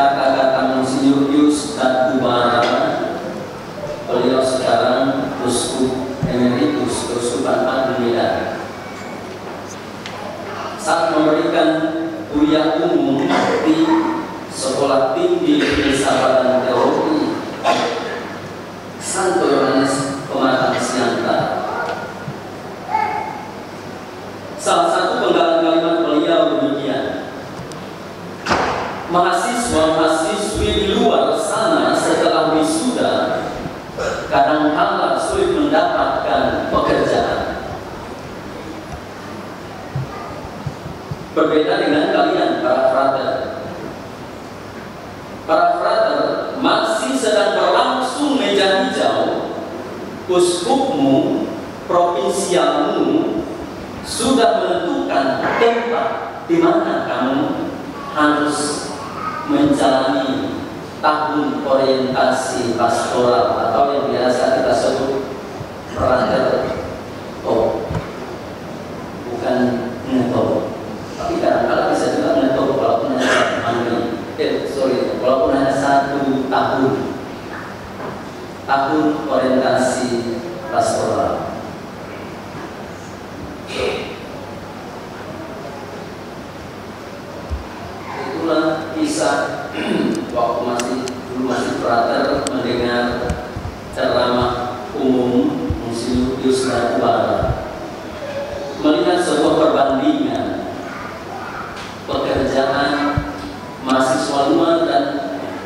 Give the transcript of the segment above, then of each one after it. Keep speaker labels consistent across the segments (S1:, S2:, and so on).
S1: kata-kata Monsinyur Pius Batubara, beliau sekarang Uskup Emeritus Keuskupan Agung Medan, saat memberikan kuliah umum di Sekolah Tinggi Filsafat dan Teologi Santo Yohanes Pematang Siantar. Salah satu penggalan kalimat beliau demikian: mahasiswa-mahasiswi di luar sana setelah wisuda kadang-kala sulit mendapatkan pekerjaan. Berbeda dengan kalian, para frater. Para frater, masih sedang berlangsung meja hijau. Uskupmu, provinsialmu sudah menentukan tempat di mana kamu harus menjalani tahun orientasi pastoral atau yang biasa kita sebut frater. Oh, bukan ngetop, tapi kadang-kadang bisa juga ngetop walaupun hanya satu tahun orientasi pastoral. Itulah kisah waktu masih frater mendengar ceramah umum Monsinyur Pius Batubara, melihat sebuah perbandingan pekerjaan mahasiswa luar dan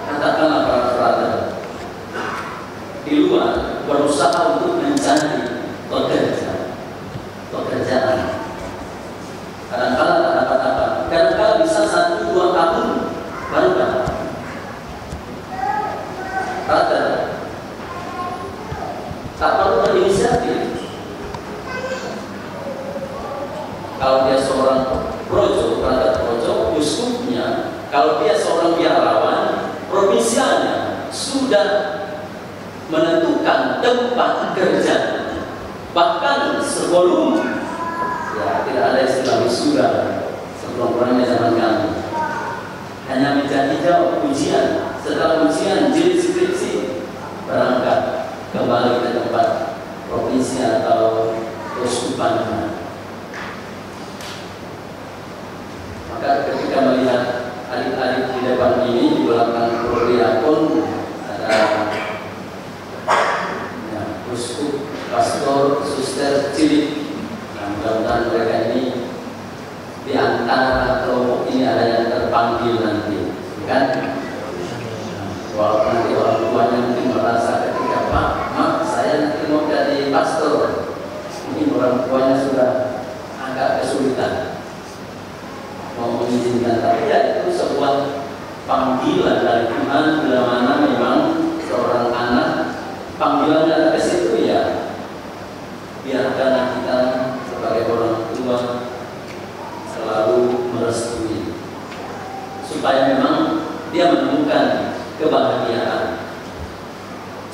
S1: katakanlah para frater di luar berusaha untuk mencari pekerjaan. Kadang-kala tak dapat apa, kadang-kala bisa 1-2 tahun baru dapat. Frater tak perlu berinisiatif. Kalau dia seorang projo, frater projo, uskupnya, kalau dia seorang biarawan, provinsialnya sudah menentukan tempat kerja. Bahkan sebelum, ya tidak ada istilah wisuda sebelum-belumnya zaman kami, hanya meja hijau ujian. Setelah ujian jilid skripsi, berangkat kembali ke tempat provinsi atau keuskupan. Maka ketika melihat adik-adik di depan ini, di belakang prodiakon ada ya, uskup, pastor, suster, cilik. Nah, mudah-mudahan mereka ini di antara kelompok ini ada yang terpanggil nanti, kan? Walaupun nanti orang tuanya mungkin merasa ketika Mak, saya nanti mau jadi pastor, mungkin orang tuanya sudah agak kesulitan mau mengizinkan, tapi ya itu sebuah panggilan dari Tuhan bila mana memang seorang anak panggilannya ke situ, ya biarkan kita sebagai orang tua selalu merestui supaya memang dia menemukan kebahagiaan.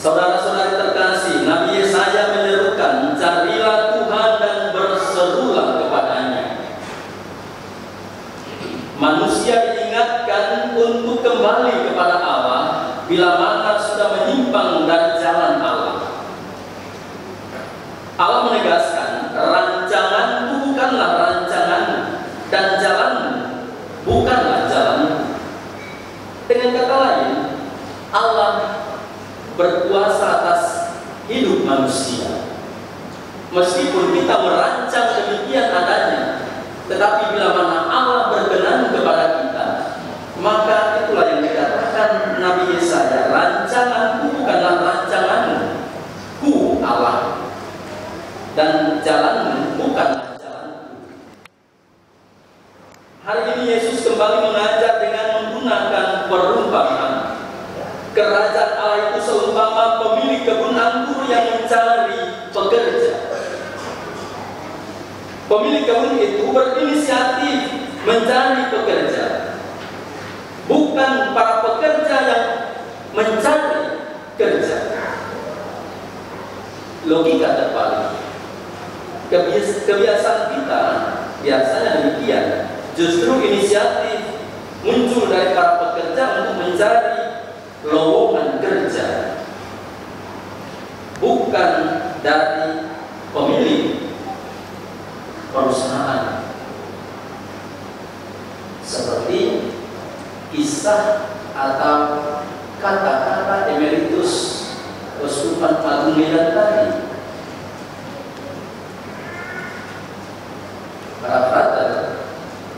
S1: Saudara-saudari terkasih, Nabi Yesaya menyerukan, carilah Tuhan dan berserulah kepadanya. Manusia diingatkan untuk kembali kepada Allah bila mana sudah menyimpang dari jalan Allah. Allah menegaskan, rancanganku bukanlah rancanganmu dan jalanmu bukanlah jalanmu. Dengan kata lain, Allah berkuasa atas hidup manusia. Meskipun kita merancang demikian adanya, tetapi bila mana Allah berkenan kepada kita, maka itulah yang dikatakan Nabi Yesaya, rancanganku bukanlah rancanganmu, ku Allah, dan jalanmu bukanlah jalanku. Hari ini Yesus kembali mengajar dengan menggunakan perumpamaan. Kerajaan Allah itu seumpama pemilik kebun anggur yang mencari pekerja. Pemilik kebun itu berinisiatif mencari pekerja, bukan para pekerja yang mencari kerja. Logika terbalik. Kebiasaan kita biasanya demikian. Justru inisiatif muncul dari para pekerja untuk mencari mencari lowongan kerja bukan dari pemilik perusahaan, seperti kisah atau kata-kata emeritus Keuskupan Agung Medan tadi. Para frater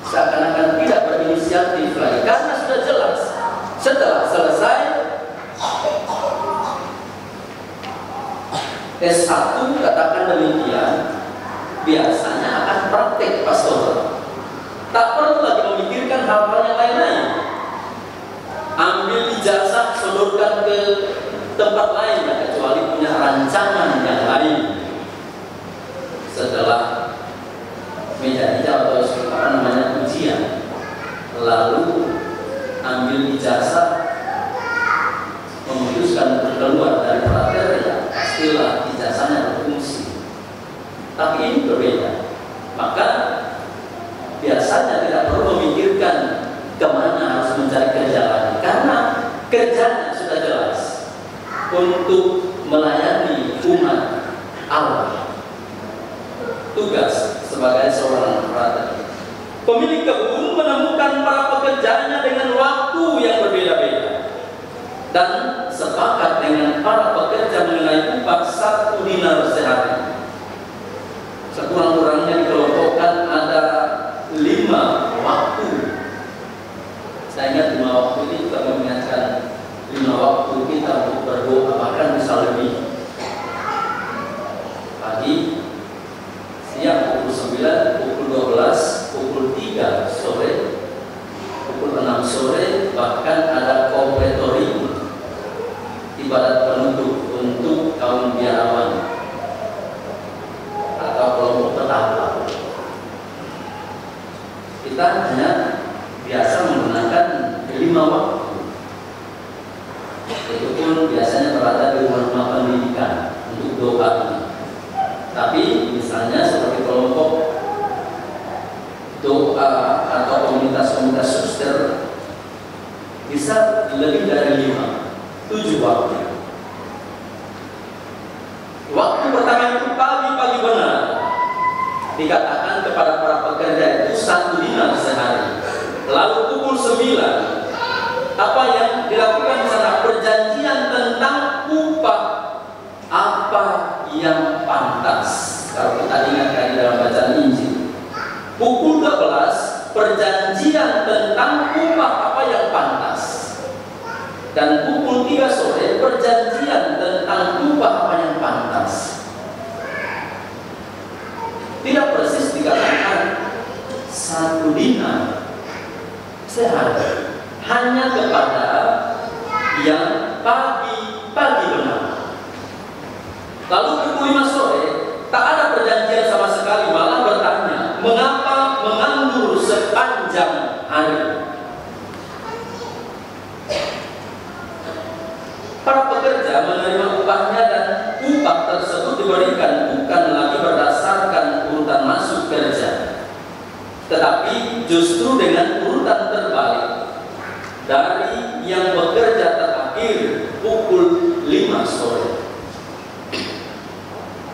S1: seakan-akan tidak berinisiatif lagi karena sudah jelas setelah selesai S1 katakan demikian, biasanya akan praktek pastoral. Tak perlu lagi memikirkan hal-hal yang lain-lain. Ambil ijazah, sodorkan ke tempat lain, ya, kecuali punya rancangan yang lain. Setelah meja atau ujian, lalu ambil ijazah, memutuskan keluar dari frater, ya pastilah ijazahnya berfungsi. Tapi ini berbeda. Maka biasanya tidak perlu memikirkan kemana harus mencari kerja lagi, karena kerjanya sudah jelas untuk melayani umat Allah. Tugas sebagai seorang frater. Pemilik kebun menemukan para pekerjanya dengan waktu yang berbeda-beda dan sepakat dengan para pekerja mengenai upah 1 dinar sehari. Sekurang-kurangnya dikelompokkan ada 5 waktu. Saya ingat 5 waktu ini juga mengingatkan 5 waktu kita untuk berdoa, bahkan bisa lebih. Pagi, siang pukul 9, pukul 12, pukul 3 sore, pukul 6 sore, bahkan ada kompletorium, ibadat penutup untuk kaum biarawan atau kelompok petapa. Kita hanya biasa menggunakan 5 waktu. Itu pun biasanya berada di rumah-rumah pendidikan untuk doa ini. Tapi misalnya seperti kelompok doa atau komunitas-komunitas suster bisa lebih dari 7 waktu. Waktu pertama itu pagi-pagi benar, dikatakan kepada para pekerja itu 1 dinar sehari. Lalu pukul 9, apa yang dilakukan di sana? Perjanjian tentang upah apa yang pantas. Kalau kita ingat tadi dalam bacaan Injil, pukul 12 perjanjian tentang upah apa yang pantas, dan pukul 3 sore perjanjian tentang upah apa yang pantas. Tidak persis dikatakan 1 dinar sehari, hanya kepada yang pagi-pagi benar. Lalu pukul 5 sore tak ada perjanjian sama sekali, malah bertanya, mengapa menganggur sepanjang hari? Para pekerja menerima upahnya dan upah tersebut diberikan bukan lagi berdasarkan urutan masuk kerja, tetapi justru dengan urutan terbalik, dari yang bekerja terakhir pukul 5 sore.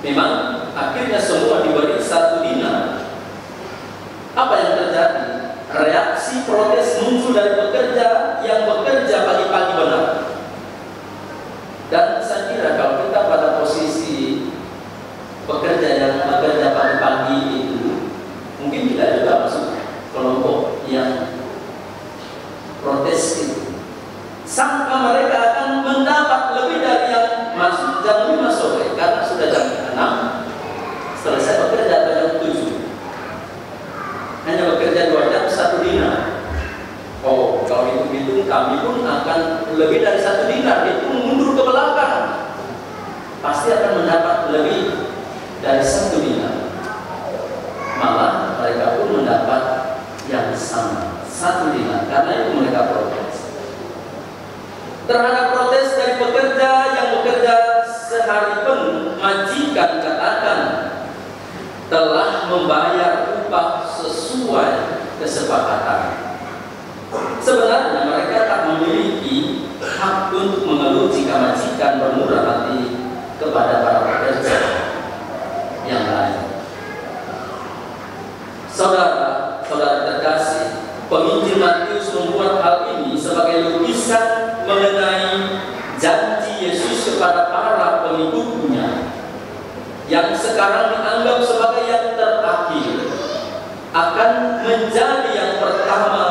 S1: Memang akhirnya semua diberi 1 dinar. Apa yang terjadi? Reaksi protes muncul dari pekerja yang bekerja pagi-pagi benar. Dan saya kira kalau kita pada posisi pekerja yang bekerja pagi-pagi itu, mungkin kita juga masuk kelompok yang protes itu. Sangka mereka akan mendapat lebih dari yang masuk jam 5 sore, karena sudah jam 6 selesai bekerja pada jam 7. Hanya bekerja 2 jam 1 dinar. Oh, kalau hitung-hitung kami pun akan lebih dari 1 dinar. Itu mundur ke belakang, pasti akan mendapat lebih dari 1 dinar. Malah mereka pun mendapat yang sama, 1 dinar. Karena itu mereka protes. Terhadap protes dari pekerja yang bekerja sehari penuh, majikan katakan telah membayar upah sesuai kesepakatan. Sebenarnya mereka tak memiliki mengenai janji Yesus kepada para pengikutnya yang sekarang dianggap sebagai yang terakhir, akan menjadi yang pertama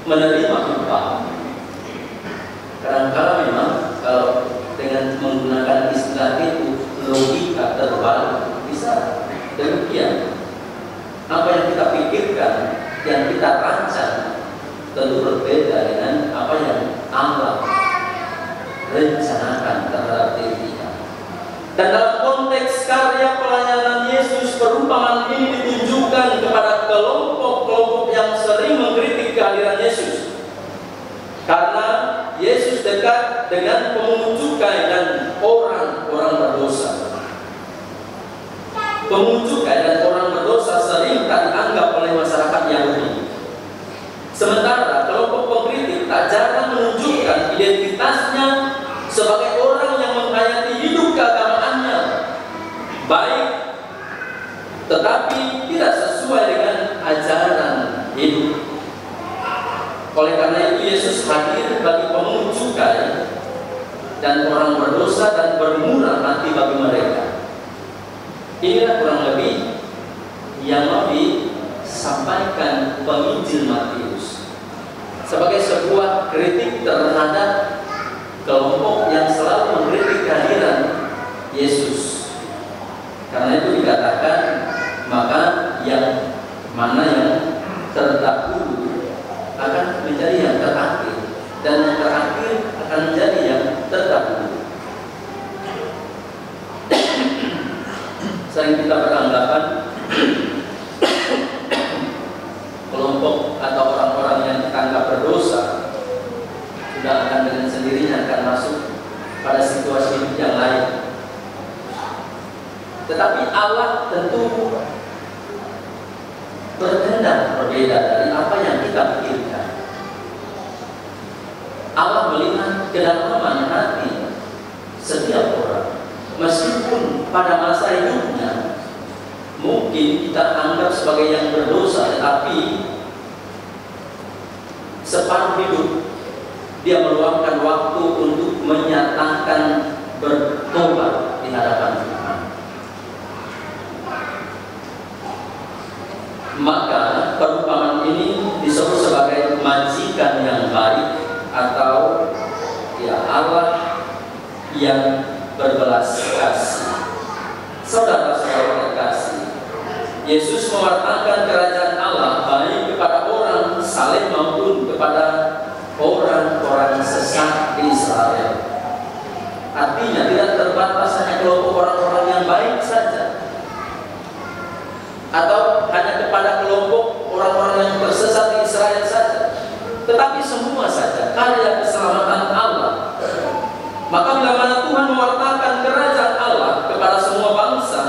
S1: menerima upah. Kadang-kadang memang kalau dengan menggunakan istilah itu logika terbalik, bisa demikian. Apa yang kita pikirkan, yang kita rancang, tentu berbeda dengan apa yang Allah rencanakan terhadap diri kita. Dan dalam konteks karya pelayanan Yesus, perumpamaan ini ditunjukkan kepada kelompok-kelompok yang sering mengkritik kehadiran Yesus. Karena Yesus dekat dengan pemungut cukai dan orang-orang berdosa. Pemungut cukai dan orang berdosa sering tak dianggap oleh masyarakat Yahudi. Sementara kelompok pengkritik tak jarang menunjukkan identitasnya sebagai orang yang menghayati hidup keagamaannya baik, tetapi tidak sesuai dengan ajaran hidup. Oleh karena itu Yesus hadir bagi pemungut cukai dan orang berdosa dan bermurah hati bagi mereka. Inilah kurang lebih yang mau disampaikan penginjil Matius sebagai sebuah kritik terhadap kelompok yang selalu mengkritik kehadiran Yesus. Karena itu dikatakan, maka yang mana yang terdahulu akan menjadi yang terakhir, dan yang terakhir akan menjadi yang terdahulu. Sering kita beranggapan kelompok atau orang-orang yang kita anggap berdosa sudah akan dengan sendirinya akan masuk pada situasi hidup yang lain. Tetapi Allah tentu berkehendak berbeda dari apa yang kita pikirkan. Allah melihat kedalaman hati setiap orang, meskipun pada masa hidupnya mungkin kita anggap sebagai yang berdosa, tetapi separuh hidup dia meluangkan waktu untuk menyatakan bertobat di hadapan Tuhan. Maka perumpamaan ini disebut sebagai majikan yang baik atau ya Allah yang berbelas kasih. Saudara-saudara terkasih, Yesus mewartakan kerajaan Allah baik kepada orang saleh maupun kepada orang-orang sesat di Israel. Artinya tidak terbatas hanya kelompok orang-orang yang baik saja, atau hanya kepada kelompok orang-orang yang tersesat di Israel saja, tetapi semua saja karya keselamatan Allah. Maka bila mana Tuhan mewartakan kerajaan Allah kepada semua bangsa,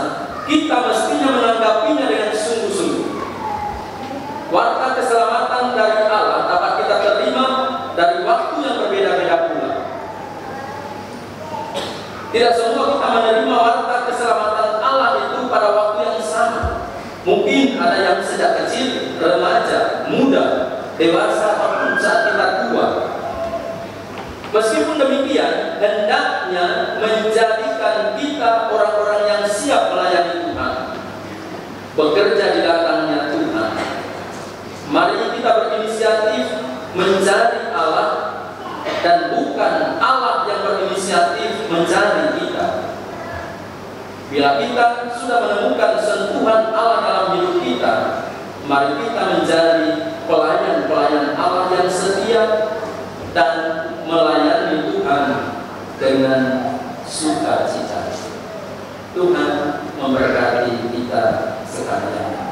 S1: kita mestinya menanggapinya dengan sungguh-sungguh. Warta keselamatan dari Allah dapat kita terima dari waktu yang berbeda-beda pula. Tidak semua kita menerima warta keselamatan Allah itu pada waktu yang sama. Mungkin ada yang sejak kecil, remaja, muda, dewasa, ataupun saat kita tua. Meskipun demikian, hendaknya menjadikan kita orang-orang yang siap melayani Tuhan, bekerja di datangnya Tuhan. Mari kita berinisiatif mencari Allah, dan bukan Allah yang berinisiatif mencari kita. Bila kita sudah menemukan sentuhan Allah dalam hidup kita, mari kita menjadi pelayan-pelayan Allah yang setia dan melayani Tuhan dengan sukacita. Tuhan memberkati kita sekalian.